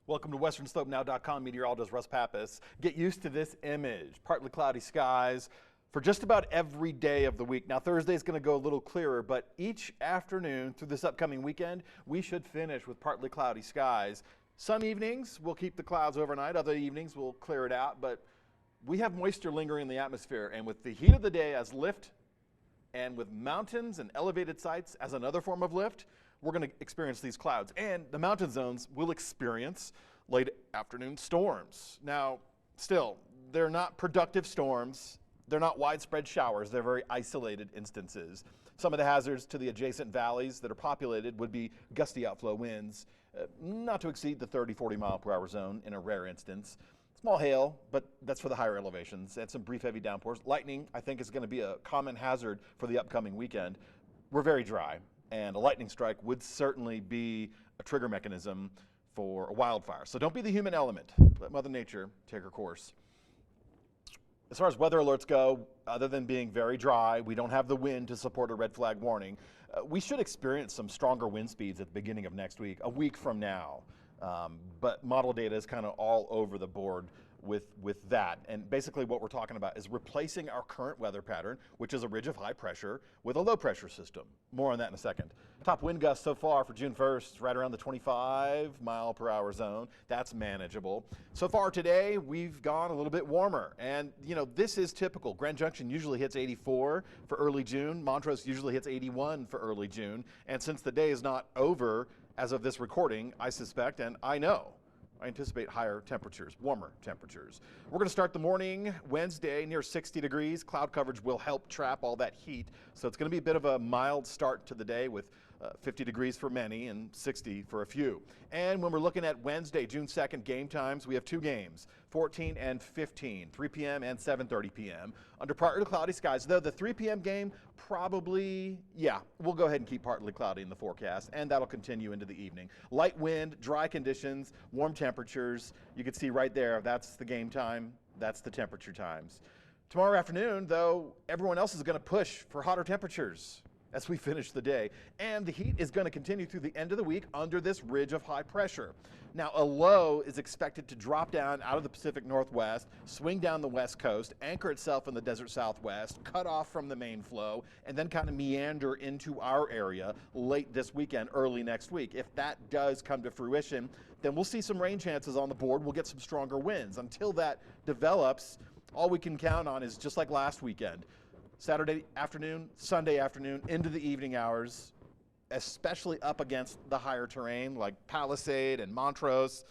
Welcome to WesternSlopeNow.com. Meteorologist Russ Pappas. Get used to this image. Partly cloudy skies for just about every day of the week. Now, Thursday is going to go a little clearer, but each afternoon through this upcoming weekend, we should finish with partly cloudy skies. Some evenings we'll keep the clouds overnight. Other evenings we'll clear it out, but we have moisture lingering in the atmosphere. And with the heat of the day as lift, and with mountains and elevated sites as another form of lift, we're going to experience these clouds. And the mountain zones will experience late afternoon storms. Now, still, they're not productive storms. They're not widespread showers. They're very isolated instances. Some of the hazards to the adjacent valleys that are populated would be gusty outflow winds, not to exceed the 30-40 mile per hour zone in a rare instance. Small hail, but that's for the higher elevations, and some brief heavy downpours. Lightning, I think, is going to be a common hazard for the upcoming weekend. We're very dry, and a lightning strike would certainly be a trigger mechanism for a wildfire. So don't be the human element. Let Mother Nature take her course. As far as weather alerts go, other than being very dry, we don't have the wind to support a red flag warning. We should experience some stronger wind speeds at the beginning of next week, a week from now. But model data is kind of all over the board with that. And basically what we're talking about is replacing our current weather pattern, which is a ridge of high pressure, with a low pressure system. More on that in a second. Top wind gusts so far for June 1st, right around the 25 mile per hour zone. That's manageable. So far today, we've gone a little bit warmer. And, you know, this is typical. Grand Junction usually hits 84 for early June. Montrose usually hits 81 for early June. And since the day is not over, as of this recording, I suspect, and I know, I anticipate higher temperatures, warmer temperatures. We're going to start the morning Wednesday near 60 degrees. Cloud coverage will help trap all that heat. So it's going to be a bit of a mild start to the day with 50 degrees for many and 60 for a few. And when we're looking at Wednesday, June 2nd, game times, we have two games, 14 and 15, 3 p.m. and 7:30 p.m. Under partly cloudy skies, though the 3 p.m. game probably, we'll go ahead and keep partly cloudy in the forecast, and that'll continue into the evening. Light wind, dry conditions, warm temperatures. You can see right there, that's the game time, that's the temperature times. Tomorrow afternoon, though, everyone else is going to push for hotter temperatures as we finish the day. And the heat is going to continue through the end of the week under this ridge of high pressure. Now, a low is expected to drop down out of the Pacific Northwest, swing down the west coast, anchor itself in the desert southwest, cut off from the main flow, and then kind of meander into our area late this weekend, early next week. If that does come to fruition, then we'll see some rain chances on the board. We'll get some stronger winds. Until that develops, all we can count on is just like last weekend. Saturday afternoon, Sunday afternoon, into the evening hours, especially up against the higher terrain like Palisade and Montrose.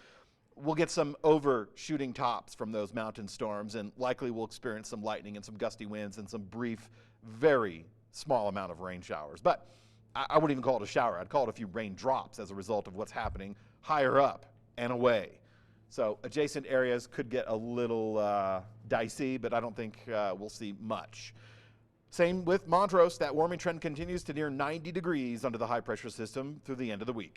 We'll get some overshooting tops from those mountain storms, and likely we'll experience some lightning and some gusty winds and some brief, very small amount of rain showers. But I wouldn't even call it a shower. I'd call it a few raindrops as a result of what's happening higher up and away. So adjacent areas could get a little dicey, but I don't think we'll see much. Same with Montrose. That warming trend continues to near 90 degrees under the high pressure system through the end of the week.